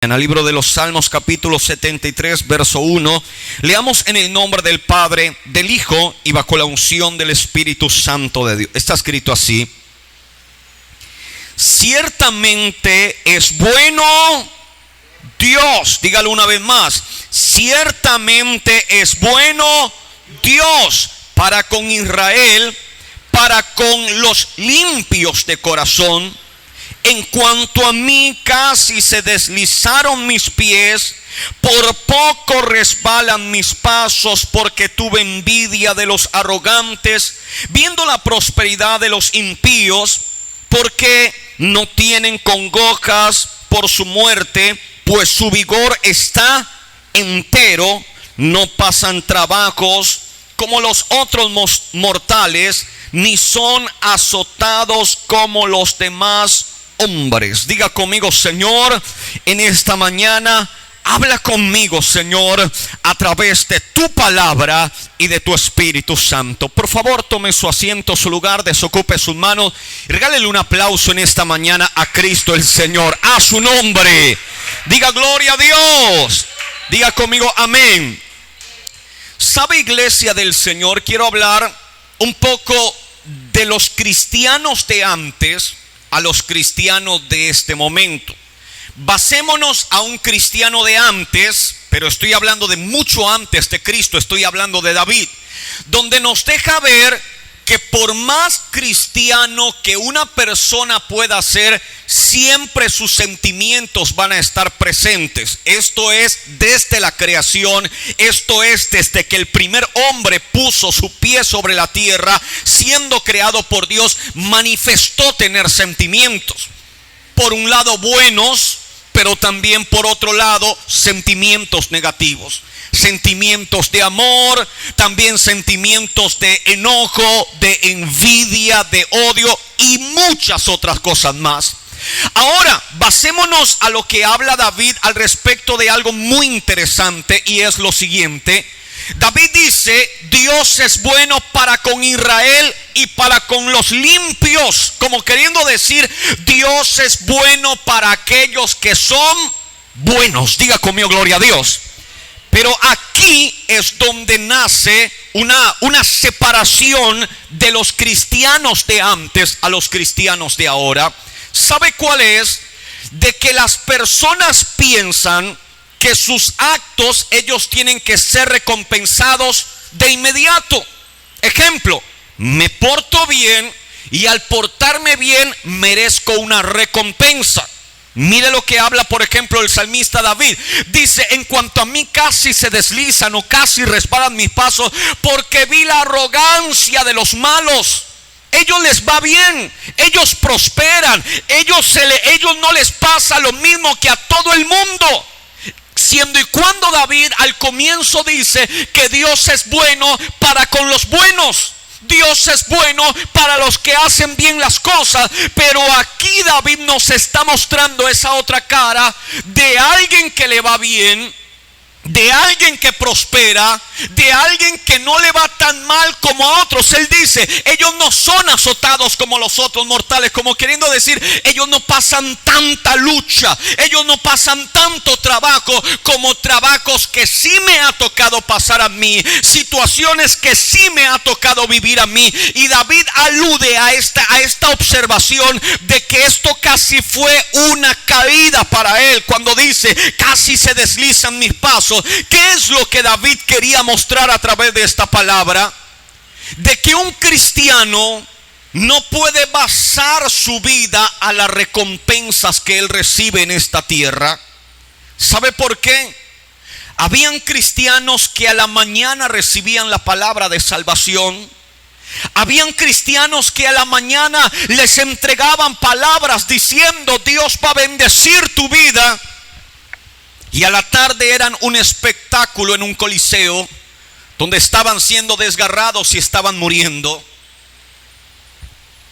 En el libro de los Salmos, capítulo 73, verso 1, leamos en el nombre del Padre, del Hijo y bajo la unción del Espíritu Santo de Dios. Está escrito así: ciertamente es bueno Dios, dígalo una vez más, ciertamente es bueno Dios para con Israel, para con los limpios de corazón. En cuanto a mí, casi se deslizaron mis pies, por poco resbalan mis pasos, porque tuve envidia de los arrogantes, viendo la prosperidad de los impíos, porque no tienen congojas por su muerte, pues su vigor está entero, no pasan trabajos como los otros mortales, ni son azotados como los demás hombres. Diga conmigo: Señor, en esta mañana habla conmigo, Señor, a través de tu palabra y de tu Espíritu Santo. Por favor, tome su asiento, su lugar, desocupe sus manos y regálele un aplauso en esta mañana a Cristo el Señor, a su nombre. Diga gloria a Dios. Diga conmigo amén. ¿Sabe, iglesia del Señor? Quiero hablar un poco de los cristianos de antes a los cristianos de este momento. Basémonos a un cristiano de antes, pero estoy hablando de mucho antes de Cristo, estoy hablando de David, donde nos deja ver que por más cristiano que una persona pueda ser, siempre sus sentimientos van a estar presentes. Esto es desde la creación, esto es desde que el primer hombre puso su pie sobre la tierra, siendo creado por Dios, manifestó tener sentimientos. Por un lado buenos, pero también por otro lado sentimientos negativos. Sentimientos de amor, también sentimientos de enojo, de envidia, de odio y muchas otras cosas más. Ahora, basémonos a lo que habla David al respecto de algo muy interesante, y es lo siguiente. David dice: Dios es bueno para con Israel y para con los limpios, como queriendo decir, Dios es bueno para aquellos que son buenos. Diga conmigo gloria a Dios. Pero aquí es donde nace una separación de los cristianos de antes a los cristianos de ahora. ¿Sabe cuál es? De que las personas piensan que sus actos ellos tienen que ser recompensados de inmediato. Ejemplo: me porto bien y al portarme bien merezco una recompensa. Mire lo que habla, por ejemplo, el salmista David. Dice: en cuanto a mí, casi se deslizan o casi resbalan mis pasos, porque vi la arrogancia de los malos. Ellos les va bien, ellos prosperan, ellos no les pasa lo mismo que a todo el mundo. Siendo y cuando David al comienzo dice que Dios es bueno para con los buenos, Dios es bueno para los que hacen bien las cosas. Pero aquí David nos está mostrando esa otra cara de alguien que le va bien, de alguien que prospera, de alguien que no le va tan mal como a otros. Él dice: ellos no son azotados como los otros mortales, como queriendo decir, ellos no pasan tanta lucha, ellos no pasan tanto trabajo como trabajos que sí me ha tocado pasar a mí, situaciones que sí me ha tocado vivir a mí. Y David alude a esta observación de que esto casi fue una caída para él, cuando dice: casi se deslizan mis pasos. ¿Qué es lo que David quería mostrar a través de esta palabra? De que un cristiano no puede basar su vida a las recompensas que él recibe en esta tierra. ¿Sabe por qué? Habían cristianos que a la mañana recibían la palabra de salvación. Habían cristianos que a la mañana les entregaban palabras diciendo: Dios va a bendecir tu vida. Y a la tarde eran un espectáculo en un coliseo, donde estaban siendo desgarrados y estaban muriendo.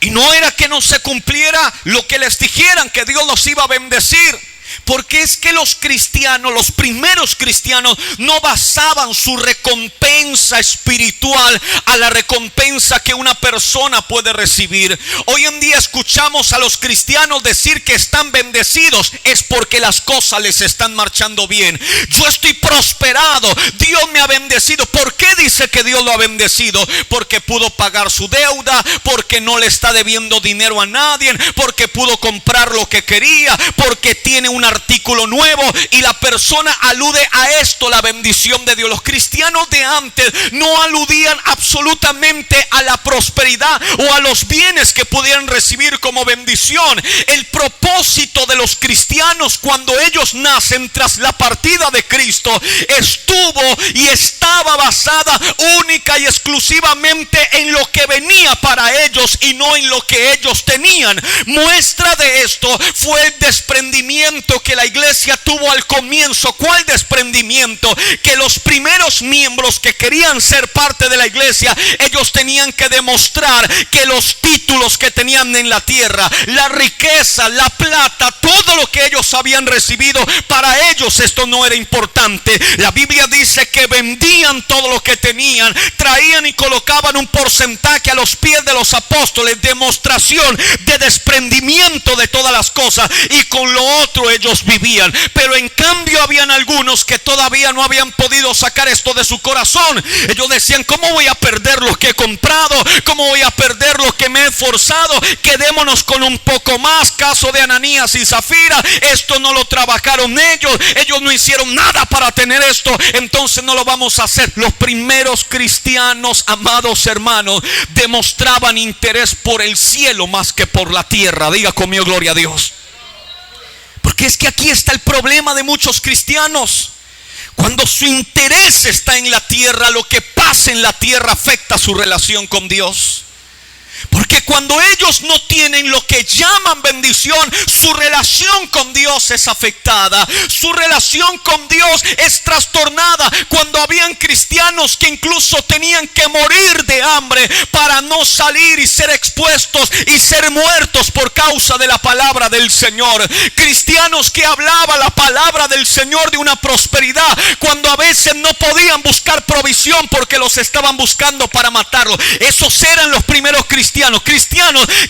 Y no era que no se cumpliera lo que les dijeran, que Dios los iba a bendecir. Porque es que los cristianos, los primeros cristianos, no basaban su recompensa espiritual a la recompensa que una persona puede recibir. Hoy en día escuchamos a los cristianos decir que están bendecidos. Es porque las cosas les están marchando bien. Yo estoy prosperado, Dios me ha bendecido. ¿Por qué dice que Dios lo ha bendecido? Porque pudo pagar su deuda, porque no le está debiendo dinero a nadie, porque pudo comprar lo que quería, porque tiene un artículo nuevo, y la persona alude a esto, la bendición de Dios. Los cristianos de antes no aludían absolutamente a la prosperidad o a los bienes que pudieran recibir como bendición. El propósito de los cristianos cuando ellos nacen tras la partida de Cristo estuvo y estaba basada única y exclusivamente en lo que venía para ellos y no en lo que ellos tenían. Muestra de esto fue el desprendimiento que la iglesia tuvo al comienzo. ¿Cuál desprendimiento? Que los primeros miembros que querían ser parte de la iglesia, ellos tenían que demostrar que los títulos que tenían en la tierra, la riqueza, la plata, todo lo que ellos habían recibido, para ellos esto no era importante. La Biblia dice que vendían todo lo que tenían, traían y colocaban un porcentaje a los pies de los apóstoles, demostración de desprendimiento de todas las cosas, y con lo otro ellos vivían. Pero en cambio habían algunos que todavía no habían podido sacar esto de su corazón. Ellos decían: ¿cómo voy a perder lo que he comprado? ¿Cómo voy a perder lo que me he esforzado? Quedémonos con un poco más. Caso de Ananías y Zafira, esto no lo trabajaron ellos no hicieron nada para tener esto, entonces no lo vamos a hacer. Los primeros cristianos, amados hermanos, demostraban interés por el cielo más que por la tierra. Diga conmigo, gloria a Dios. Porque es que aquí está el problema de muchos cristianos. Cuando su interés está en la tierra, lo que pasa en la tierra afecta su relación con Dios. Porque cuando ellos no tienen lo que llaman bendición, su relación con Dios es afectada. Su relación con Dios es trastornada. Cuando habían cristianos que incluso tenían que morir de hambre para no salir y ser expuestos y ser muertos por causa de la palabra del Señor. Cristianos que hablaban la palabra del Señor de una prosperidad, cuando a veces no podían buscar provisión porque los estaban buscando para matarlos. Esos eran los primeros cristianos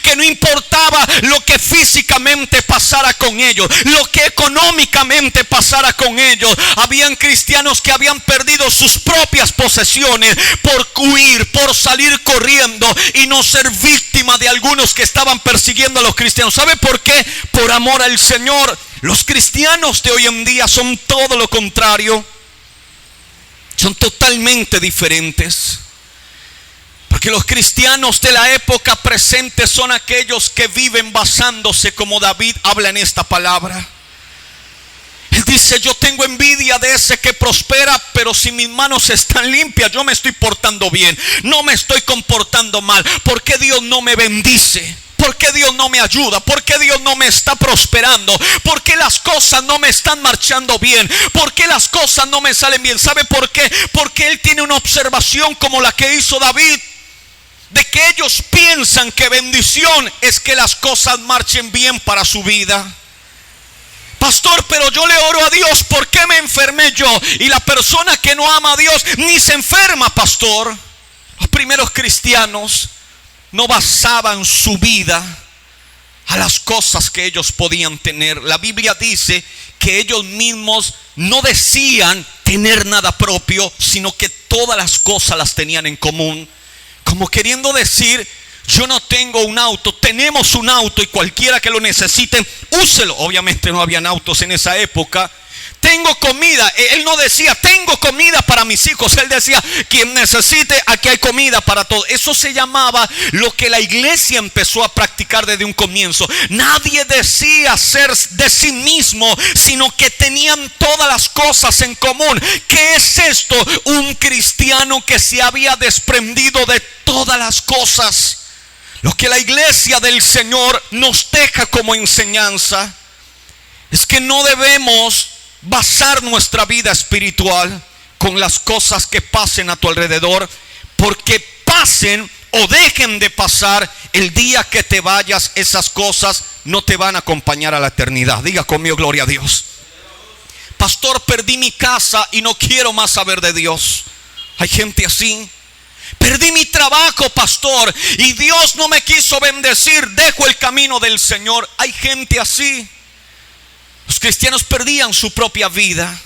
que no importaba lo que físicamente pasara con ellos, lo que económicamente pasara con ellos. Habían cristianos que habían perdido sus propias posesiones por huir, por salir corriendo y no ser víctima de algunos que estaban persiguiendo a los cristianos. ¿Sabe por qué? Por amor al Señor. Los cristianos de hoy en día son todo lo contrario. Son totalmente diferentes. Porque los cristianos de la época presente son aquellos que viven basándose, como David habla en esta palabra. Él dice: yo tengo envidia de ese que prospera, pero si mis manos están limpias, yo me estoy portando bien, no me estoy comportando mal. ¿Por qué Dios no me bendice? ¿Por qué Dios no me ayuda? ¿Por qué Dios no me está prosperando? ¿Por qué las cosas no me están marchando bien? ¿Por qué las cosas no me salen bien? ¿Sabe por qué? Porque él tiene una observación como la que hizo David, de que ellos piensan que bendición es que las cosas marchen bien para su vida. Pastor, pero yo le oro a Dios, ¿por qué me enfermé yo? Y la persona que no ama a Dios ni se enferma, pastor. Los primeros cristianos no basaban su vida a las cosas que ellos podían tener. La Biblia dice que ellos mismos no decían tener nada propio, sino que todas las cosas las tenían en común. Como queriendo decir: yo no tengo un auto, tenemos un auto y cualquiera que lo necesite, úselo. Obviamente no habían autos en esa época. Tengo comida. Él no decía: tengo comida para mis hijos. Él decía: quien necesite, aquí hay comida para todos. Eso se llamaba lo que la iglesia empezó a practicar desde un comienzo. Nadie decía ser de sí mismo, sino que tenían todas las cosas en común. ¿Qué es esto? Un cristiano que se había desprendido de todas las cosas. Lo que la iglesia del Señor nos deja como enseñanza es que no debemos basar nuestra vida espiritual con las cosas que pasen a tu alrededor, porque pasen o dejen de pasar, el día que te vayas, esas cosas no te van a acompañar a la eternidad. Diga conmigo, gloria a Dios. Pastor, perdí mi casa y no quiero más saber de Dios. Hay gente así. Perdí mi trabajo, pastor, y Dios no me quiso bendecir, dejo el camino del Señor. Hay gente así. Los cristianos perdían su propia vida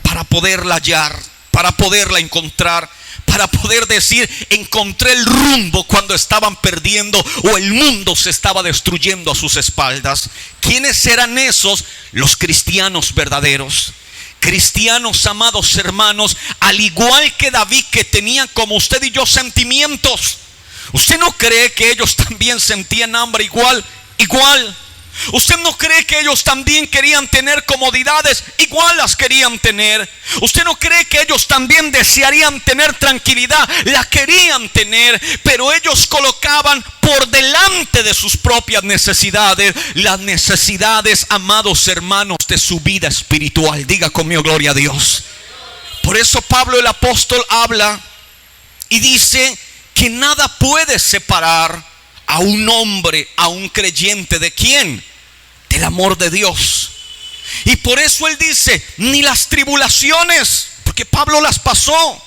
para poderla hallar, para poderla encontrar, para poder decir, encontré el rumbo cuando estaban perdiendo o el mundo se estaba destruyendo a sus espaldas. ¿Quiénes eran esos? Los cristianos verdaderos. Cristianos, amados hermanos, al igual que David, que tenían como usted y yo sentimientos. ¿Usted no cree que ellos también sentían hambre igual? ¿Usted no cree que ellos también querían tener comodidades? Igual las querían tener. ¿Usted no cree que ellos también desearían tener tranquilidad? La querían tener, pero ellos colocaban por delante de sus propias necesidades las necesidades, amados hermanos, de su vida espiritual. Diga conmigo, gloria a Dios. Por eso Pablo el apóstol habla y dice que nada puede separar a un hombre, a un creyente, ¿de quién? Del amor de Dios. Y por eso él dice, ni las tribulaciones, porque Pablo las pasó,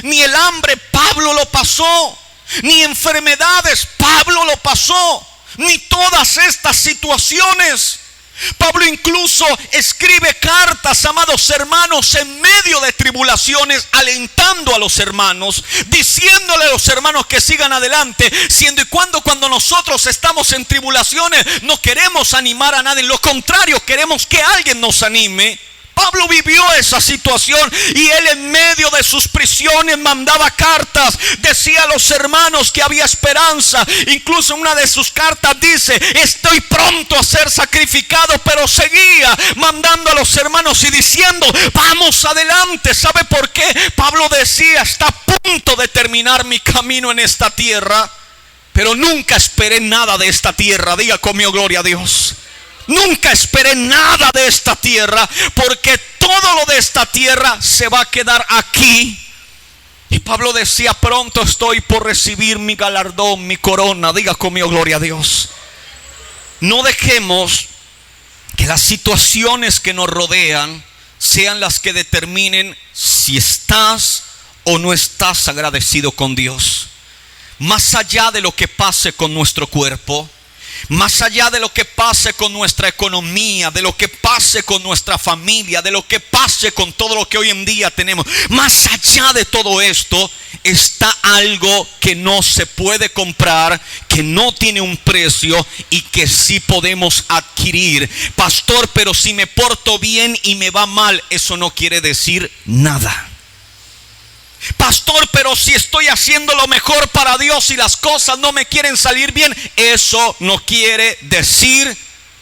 ni el hambre, Pablo lo pasó, ni enfermedades, Pablo lo pasó, ni todas estas situaciones. Pablo incluso escribe cartas, amados hermanos, en medio de tribulaciones, alentando a los hermanos, diciéndole a los hermanos que sigan adelante, siendo y cuando nosotros estamos en tribulaciones no queremos animar a nadie, lo contrario, queremos que alguien nos anime. Pablo vivió esa situación y él en medio de sus prisiones mandaba cartas, decía a los hermanos que había esperanza. Incluso en una de sus cartas dice, estoy pronto a ser sacrificado, pero seguía mandando a los hermanos y diciendo, vamos adelante. ¿Sabe por qué? Pablo decía, está a punto de terminar mi camino en esta tierra, pero nunca esperé nada de esta tierra. Diga conmigo, gloria a Dios. Nunca esperé nada de esta tierra, porque todo lo de esta tierra se va a quedar aquí. Y Pablo decía, pronto estoy por recibir mi galardón, mi corona. Diga conmigo, gloria a Dios. No dejemos que las situaciones que nos rodean sean las que determinen si estás o no estás agradecido con Dios. Más allá de lo que pase con nuestro cuerpo, más allá de lo que pase con nuestra economía, de lo que pase con nuestra familia, de lo que pase con todo lo que hoy en día tenemos, más allá de todo esto está algo que no se puede comprar, que no tiene un precio y que sí podemos adquirir. Pastor, pero si me porto bien y me va mal, eso no quiere decir nada. Pastor, pero si estoy haciendo lo mejor para Dios y las cosas no me quieren salir bien, eso no quiere decir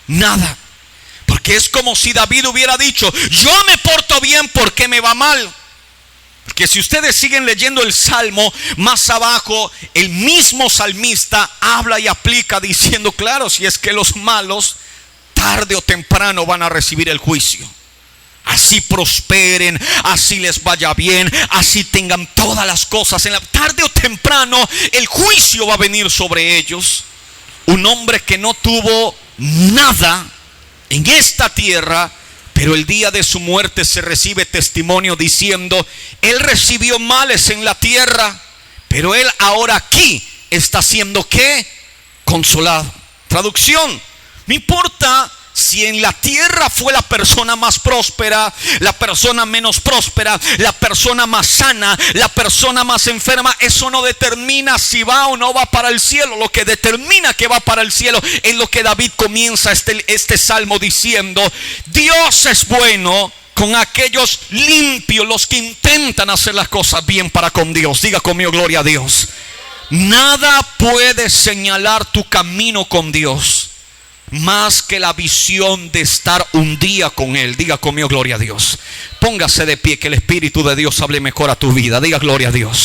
nada. Porque es como si David hubiera dicho, yo me porto bien porque me va mal. Porque si ustedes siguen leyendo el Salmo, más abajo el mismo salmista habla y aplica diciendo, claro, si es que los malos tarde o temprano van a recibir el juicio. Así prosperen, así les vaya bien, así tengan todas las cosas, tarde o temprano el juicio va a venir sobre ellos. Un hombre que no tuvo nada en esta tierra, pero el día de su muerte se recibe testimonio diciendo, él recibió males en la tierra, pero él ahora aquí está siendo ¿qué? Consolado. Traducción, no importa si en la tierra fue la persona más próspera, la persona menos próspera, la persona más sana, la persona más enferma, eso no determina si va o no va para el cielo. Lo que determina que va para el cielo es lo que David comienza este salmo diciendo, Dios es bueno con aquellos limpios, los que intentan hacer las cosas bien para con Dios. Diga conmigo, gloria a Dios. Nada puede señalar tu camino con Dios más que la visión de estar un día con Él. Diga conmigo, gloria a Dios. Póngase de pie, que el Espíritu de Dios hable mejor a tu vida. Diga gloria a Dios.